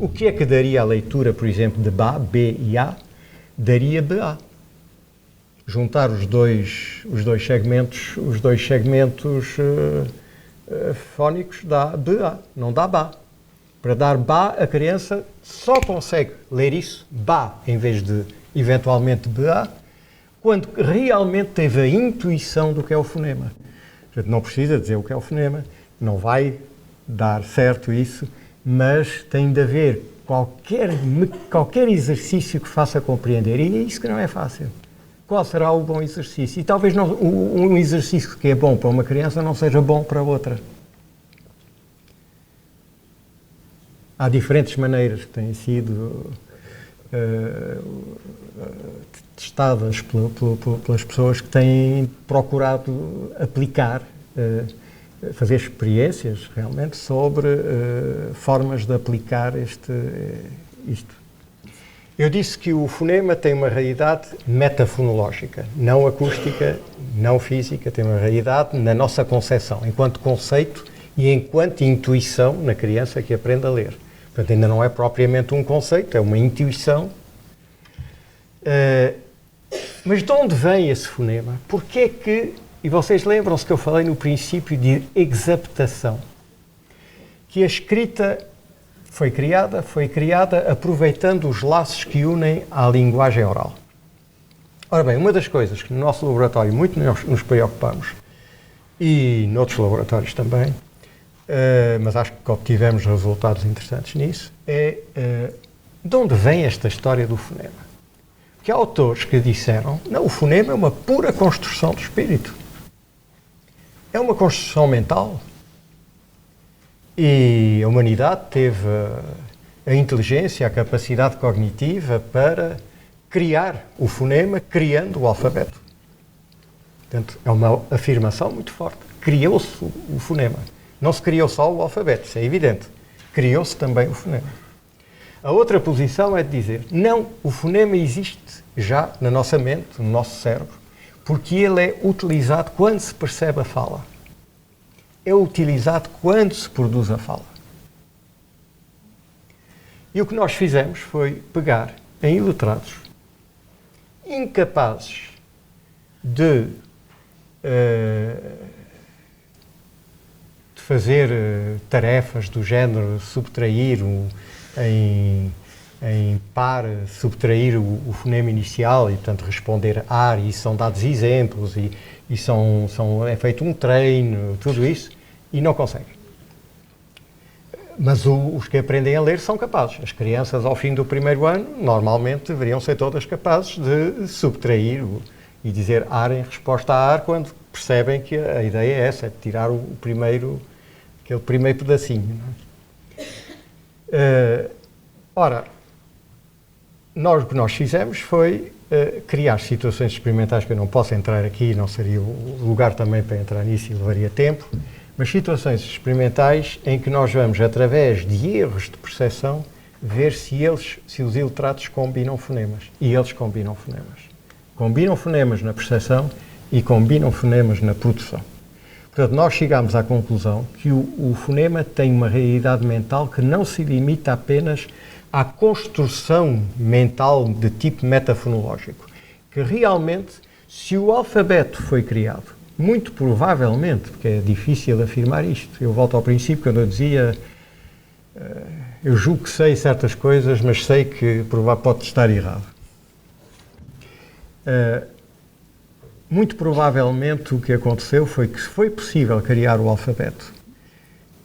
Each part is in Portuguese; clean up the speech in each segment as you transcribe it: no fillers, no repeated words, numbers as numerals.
O que é que daria a leitura, por exemplo, de Ba, B e A? Daria BA. Juntar os dois segmentos fónicos dá BA, não dá Ba. Para dar Ba, a criança só consegue ler isso, Ba, em vez de, eventualmente, BA, quando realmente teve a intuição do que é o fonema. A gente não precisa dizer o que é o fonema, não vai dar certo isso, mas tem de haver qualquer exercício que faça compreender, e é isso que não é fácil. Qual será o bom exercício? E talvez um exercício que é bom para uma criança não seja bom para outra. Há diferentes maneiras que têm sido testadas pelas pessoas que têm procurado aplicar, fazer experiências realmente sobre formas de aplicar isto. Eu disse que o fonema tem uma realidade metafonológica, não acústica, não física, tem uma realidade na nossa concepção, enquanto conceito e enquanto intuição na criança que aprende a ler. Portanto, ainda não é propriamente um conceito, é uma intuição. Mas de onde vem esse fonema? Porquê é que, e vocês lembram-se que eu falei no princípio de exaptação, que a escrita foi criada aproveitando os laços que unem à linguagem oral. Ora bem, uma das coisas que no nosso laboratório muito nos preocupamos, e noutros laboratórios também, mas acho que obtivemos resultados interessantes nisso, é de onde vem esta história do fonema. Porque há autores que disseram, não, o fonema é uma pura construção do espírito. É uma construção mental. E a humanidade teve a inteligência, a capacidade cognitiva para criar o fonema, criando o alfabeto. Portanto, é uma afirmação muito forte. Criou-se o fonema. Não se criou só o alfabeto, isso é evidente. Criou-se também o fonema. A outra posição é de dizer, não, o fonema existe já na nossa mente, no nosso cérebro, porque ele é utilizado quando se percebe a fala. É utilizado quando se produz a fala. E o que nós fizemos foi pegar em iletrados, incapazes de fazer tarefas do género subtrair em par, subtrair o fonema inicial e, portanto, responder ar, e são dados exemplos, e é feito um treino, tudo isso, e não conseguem. Mas os que aprendem a ler são capazes. As crianças, ao fim do primeiro ano, normalmente deveriam ser todas capazes de subtrair e dizer ar em resposta a ar, quando percebem que a ideia é essa, é de tirar aquele primeiro pedacinho. Não é? Ora, o que nós fizemos foi criar situações experimentais que eu não posso entrar aqui, não seria o lugar também para entrar nisso e levaria tempo, mas situações experimentais em que nós vamos, através de erros de percepção, ver se os iletrados combinam fonemas. E eles combinam fonemas. Combinam fonemas na percepção e combinam fonemas na produção. Portanto, nós chegámos à conclusão que o fonema tem uma realidade mental que não se limita apenas à construção mental de tipo metafonológico. Que realmente, se o alfabeto foi criado, muito provavelmente, porque é difícil afirmar isto, eu volto ao princípio quando eu dizia, eu julgo que sei certas coisas, mas sei que pode estar errado. Muito provavelmente o que aconteceu foi que foi possível criar o alfabeto,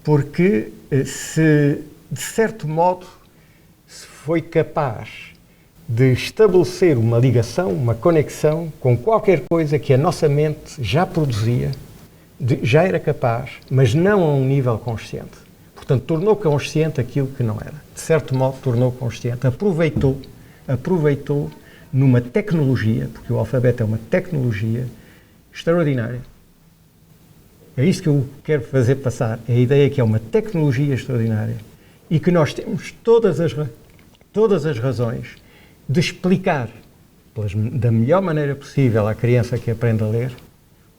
porque se, de certo modo, se foi capaz de estabelecer uma ligação, uma conexão com qualquer coisa que a nossa mente já produzia, já era capaz, mas não a um nível consciente. Portanto, tornou consciente aquilo que não era. De certo modo, tornou consciente, aproveitou numa tecnologia, porque o alfabeto é uma tecnologia extraordinária. É isso que eu quero fazer passar, é a ideia que é uma tecnologia extraordinária e que nós temos todas as razões de explicar da melhor maneira possível à criança que aprende a ler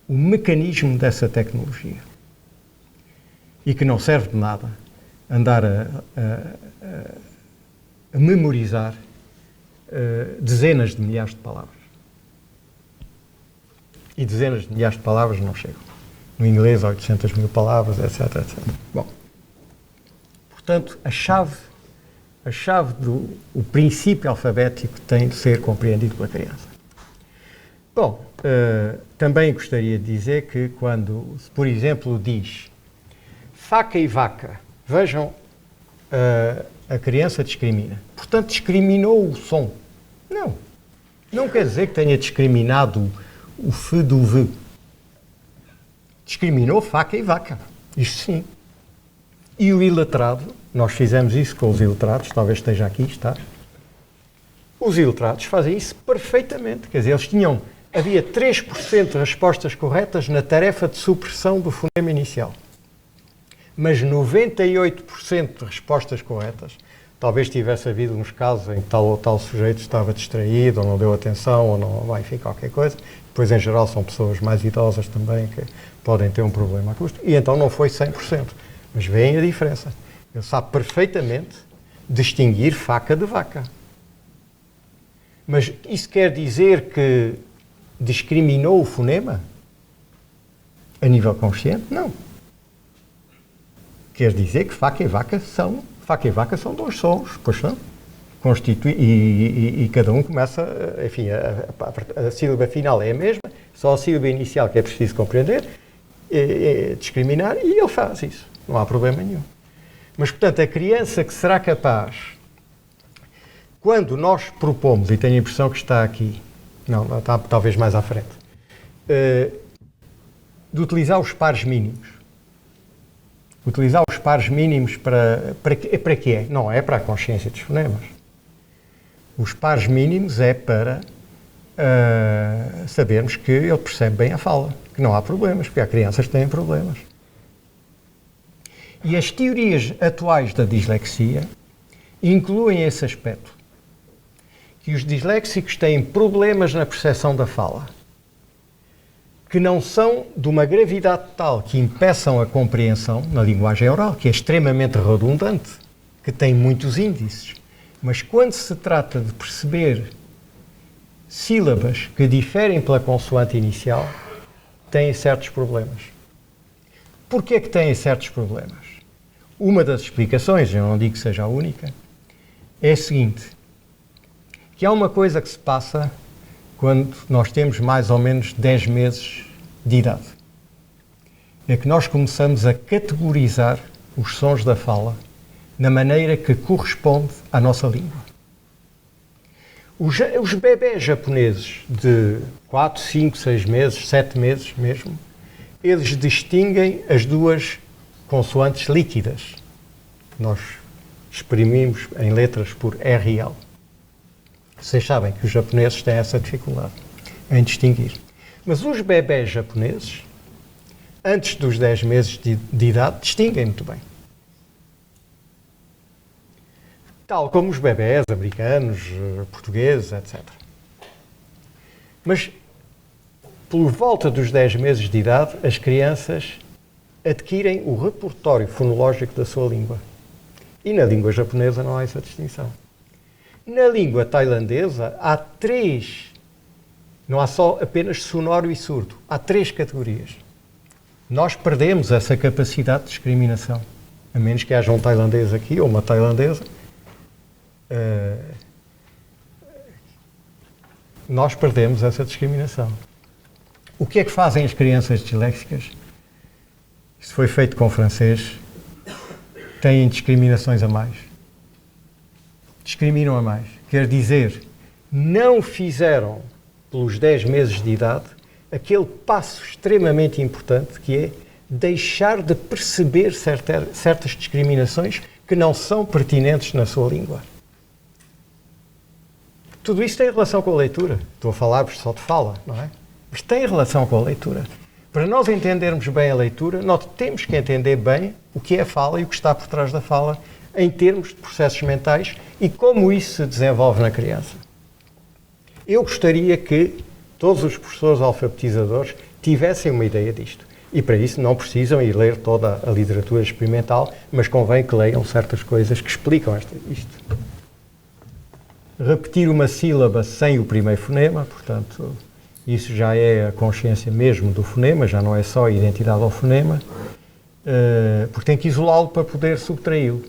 o mecanismo dessa tecnologia. E que não serve de nada andar a memorizar dezenas de milhares de palavras. E dezenas de milhares de palavras não chegam. No inglês, 800 mil palavras, etc, etc. Bom, portanto, o princípio alfabético tem de ser compreendido pela criança. Bom, também gostaria de dizer que quando, por exemplo, diz faca e vaca, vejam, a criança discrimina. Portanto, discriminou o som. Não quer dizer que tenha discriminado o f do v. Discriminou faca e vaca. Isto sim. E o iletrado, nós fizemos isso com os iletrados, talvez esteja aqui, está. Os iletrados fazem isso perfeitamente. Quer dizer, havia 3% de respostas corretas na tarefa de supressão do fonema inicial. Mas 98% de respostas corretas, talvez tivesse havido uns casos em que tal ou tal sujeito estava distraído, ou não deu atenção, ou não, enfim, qualquer coisa. Depois, em geral, são pessoas mais idosas também que podem ter um problema acústico. E então não foi 100%. Mas veem a diferença. Ele sabe perfeitamente distinguir faca de vaca. Mas isso quer dizer que discriminou o fonema? A nível consciente? Não. Quer dizer que faca e vaca são dois sons, pois são. E cada um começa, enfim, a sílaba final é a mesma, só a sílaba inicial que é preciso compreender, discriminar, e ele faz isso. Não há problema nenhum. Mas, portanto, a criança que será capaz, quando nós propomos, e tenho a impressão que está aqui, não, está talvez mais à frente, de utilizar os pares mínimos. Utilizar os pares mínimos para quê? Não é para a consciência dos fonemas. Os pares mínimos é para sabermos que ele percebe bem a fala, que não há problemas, porque há crianças que têm problemas. E as teorias atuais da dislexia incluem esse aspecto, que os disléxicos têm problemas na percepção da fala, que não são de uma gravidade tal que impeçam a compreensão na linguagem oral, que é extremamente redundante, que tem muitos índices. Mas quando se trata de perceber sílabas que diferem pela consoante inicial, têm certos problemas. Porquê é que têm certos problemas? Uma das explicações, eu não digo que seja a única, é a seguinte, que há uma coisa que se passa quando nós temos mais ou menos 10 meses de idade. É que nós começamos a categorizar os sons da fala na maneira que corresponde à nossa língua. Os bebés japoneses de 4, 5, 6 meses, 7 meses mesmo, eles distinguem as duas consoantes líquidas. Nós exprimimos em letras por R e L. Vocês sabem que os japoneses têm essa dificuldade em distinguir. Mas os bebés japoneses, antes dos 10 meses de idade, distinguem muito bem. Tal como os bebés americanos, portugueses, etc. Mas, por volta dos 10 meses de idade, as crianças adquirem o repertório fonológico da sua língua. E na língua japonesa não há essa distinção. Na língua tailandesa há 3, não há só apenas sonoro e surdo, há 3 categorias. Nós perdemos essa capacidade de discriminação, a menos que haja um tailandês aqui ou uma tailandesa. Nós perdemos essa discriminação. O que é que fazem as crianças disléxicas? Isto foi feito com francês. Têm discriminações a mais. Discriminam a mais. Quer dizer, não fizeram, pelos 10 meses de idade, aquele passo extremamente importante que é deixar de perceber certas discriminações que não são pertinentes na sua língua. Tudo isso tem relação com a leitura. Estou a falar-vos só de fala, não é? Mas tem relação com a leitura. Para nós entendermos bem a leitura, nós temos que entender bem o que é a fala e o que está por trás da fala, em termos de processos mentais e como isso se desenvolve na criança. Eu gostaria que todos os professores alfabetizadores tivessem uma ideia disto. E para isso não precisam ir ler toda a literatura experimental, mas convém que leiam certas coisas que explicam isto. repetir uma sílaba sem o primeiro fonema, portanto, isso já é a consciência mesmo do fonema, já não é só a identidade ao fonema, porque tem que isolá-lo para poder subtraí-lo.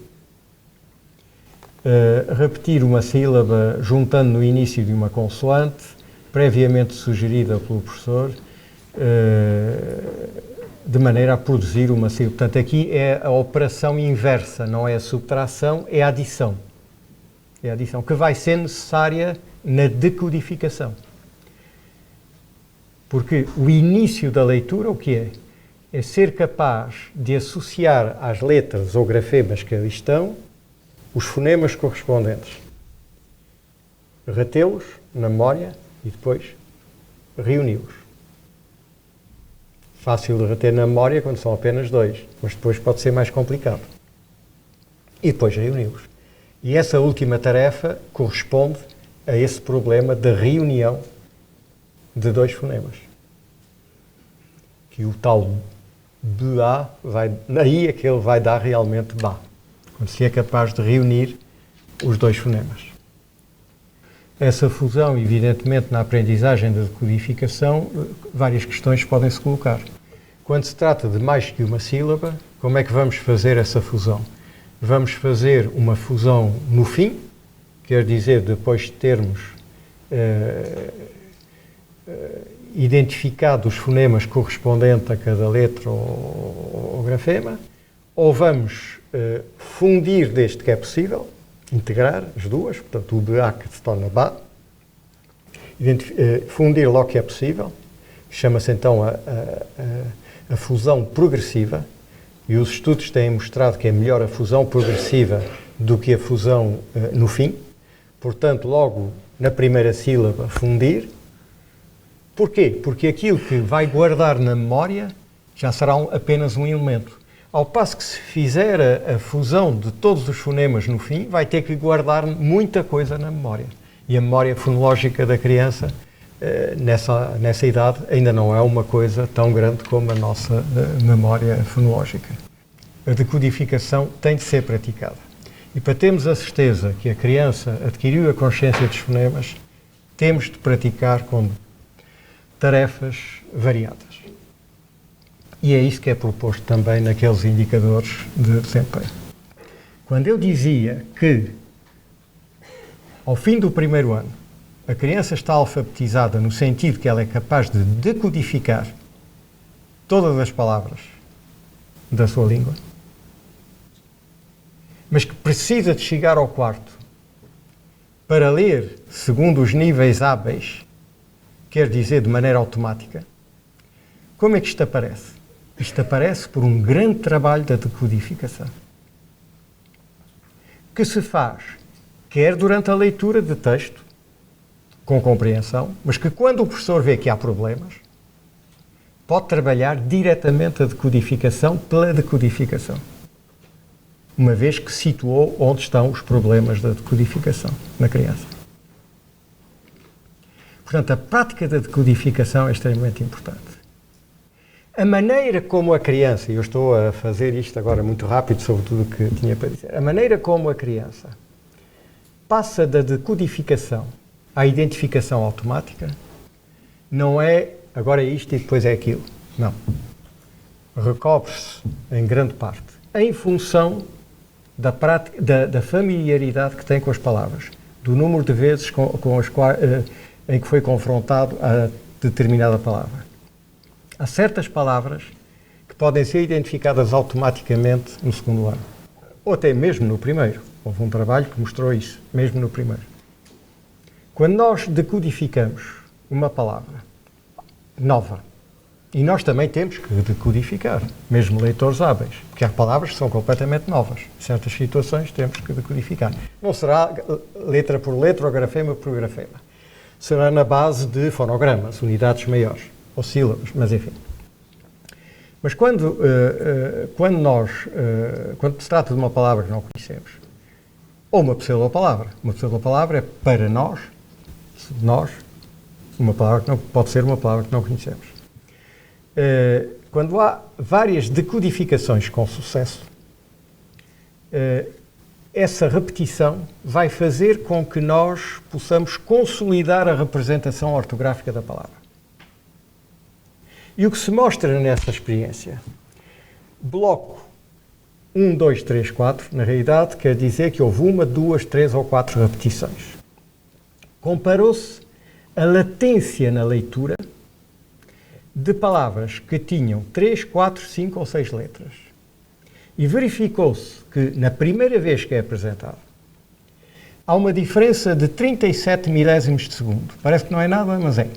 Repetir uma sílaba juntando no início de uma consoante, previamente sugerida pelo professor, de maneira a produzir uma sílaba. Portanto, aqui é a operação inversa, não é a subtração, é a adição. É a adição, que vai ser necessária na decodificação. Porque o início da leitura, o que é? É ser capaz de associar às letras ou grafemas que ali estão os fonemas correspondentes. Retê-los na memória e depois reuni-los. Fácil de reter na memória quando são apenas 2, mas depois pode ser mais complicado. E depois reuni-los. E essa última tarefa corresponde a esse problema da reunião de 2 fonemas. Que o tal BA, aí é que ele vai dar realmente BA. Quando se é capaz de reunir os 2 fonemas. Essa fusão, evidentemente, na aprendizagem da decodificação, várias questões podem-se colocar. Quando se trata de mais que uma sílaba, como é que vamos fazer essa fusão? Vamos fazer uma fusão no fim, quer dizer, depois de termos identificado os fonemas correspondentes a cada letra ou grafema, ou vamos fundir desde que é possível, integrar as duas, portanto o BA que se torna BA, fundir logo que é possível, chama-se então a fusão progressiva, e os estudos têm mostrado que é melhor a fusão progressiva do que a fusão no fim. Portanto, logo na primeira sílaba, fundir. Porquê? Porque aquilo que vai guardar na memória já será apenas um elemento. Ao passo que se fizer a fusão de todos os fonemas no fim, vai ter que guardar muita coisa na memória. E a memória fonológica da criança, nessa idade, ainda não é uma coisa tão grande como a nossa memória fonológica. A decodificação tem de ser praticada. E para termos a certeza que a criança adquiriu a consciência dos fonemas, temos de praticar com tarefas variadas. E é isso que é proposto também naqueles indicadores de desempenho. Quando eu dizia que, ao fim do primeiro ano, a criança está alfabetizada no sentido que ela é capaz de decodificar todas as palavras da sua língua, mas que precisa de chegar ao quarto para ler segundo os níveis hábeis, quer dizer, de maneira automática, como é que isto aparece? Isto aparece por um grande trabalho da decodificação, que se faz quer durante a leitura de texto, com compreensão, mas que quando o professor vê que há problemas, pode trabalhar diretamente a decodificação pela decodificação, uma vez que situou onde estão os problemas da decodificação na criança. Portanto, a prática da decodificação é extremamente importante. A maneira como a criança, e eu estou a fazer isto agora muito rápido sobre tudo o que tinha para dizer, a maneira como a criança passa da decodificação à identificação automática não é agora é isto e depois é aquilo. Não. Recobre-se em grande parte em função da prática, da familiaridade que tem com as palavras, do número de vezes com as quais, em que foi confrontado a determinada palavra. Há certas palavras que podem ser identificadas automaticamente no segundo ano, ou até mesmo no primeiro. Houve um trabalho que mostrou isso, mesmo no primeiro. Quando nós decodificamos uma palavra nova, e nós também temos que decodificar, mesmo leitores hábeis, porque há palavras que são completamente novas. Em certas situações temos que decodificar. Não será letra por letra ou grafema por grafema. Será na base de fonogramas, unidades maiores, ou sílabas, mas enfim. Mas quando se trata de uma palavra que não conhecemos, ou uma pseudopalavra é para nós, uma palavra que não pode ser uma palavra que não conhecemos. Quando há várias decodificações com sucesso, essa repetição vai fazer com que nós possamos consolidar a representação ortográfica da palavra. E o que se mostra nessa experiência? Bloco 1, 2, 3, 4, na realidade, quer dizer que houve 1, 2, 3 ou 4 repetições. Comparou-se a latência na leitura de palavras que tinham 3, 4, 5 ou 6 letras. E verificou-se que, na primeira vez que é apresentado, há uma diferença de 37 milésimos de segundo. Parece que não é nada, mas é.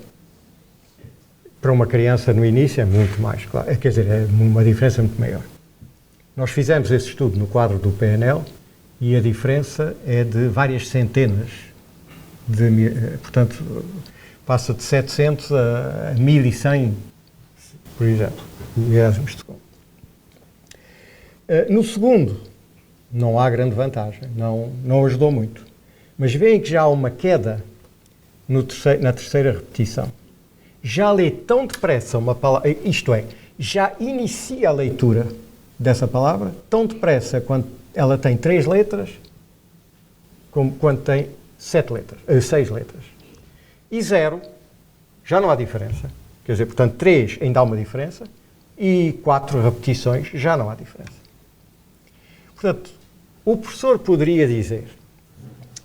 Para uma criança no início é muito mais, claro. Quer dizer, é uma diferença muito maior. Nós fizemos esse estudo no quadro do PNL e a diferença é de várias centenas portanto, passa de 700 a 1100, por exemplo, milésimos de segundo. No segundo, não há grande vantagem, não ajudou muito. Mas veem que já há uma queda na terceira repetição. Já lê tão depressa uma palavra, isto é, já inicia a leitura dessa palavra tão depressa quando ela tem 3 letras, como quando tem 6 letras. E 0, já não há diferença. Quer dizer, portanto, 3 ainda há uma diferença e 4 repetições já não há diferença. Portanto, o professor poderia dizer,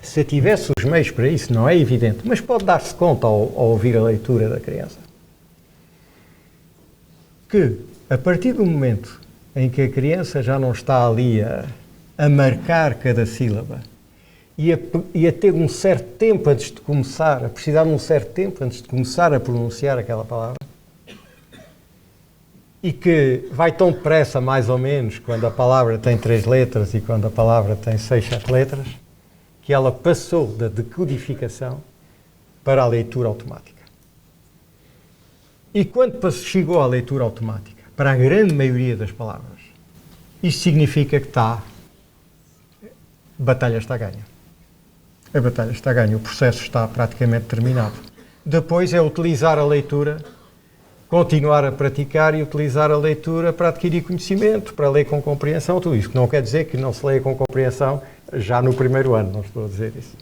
se tivesse os meios para isso, não é evidente, mas pode dar-se conta ao ouvir a leitura da criança, que a partir do momento em que a criança já não está ali a marcar cada sílaba e a ter um certo tempo antes de começar, a precisar de um certo tempo antes de começar a pronunciar aquela palavra, e que vai tão depressa, mais ou menos, quando a palavra tem 3 letras e quando a palavra tem 6, 7 letras, que ela passou da decodificação para a leitura automática. E quando chegou à leitura automática, para a grande maioria das palavras, isto significa que a batalha está ganha. A batalha está ganha, o processo está praticamente terminado. Depois é utilizar a leitura, continuar a praticar e utilizar a leitura para adquirir conhecimento, para ler com compreensão, tudo isso. Não quer dizer que não se leia com compreensão já no primeiro ano, não estou a dizer isso.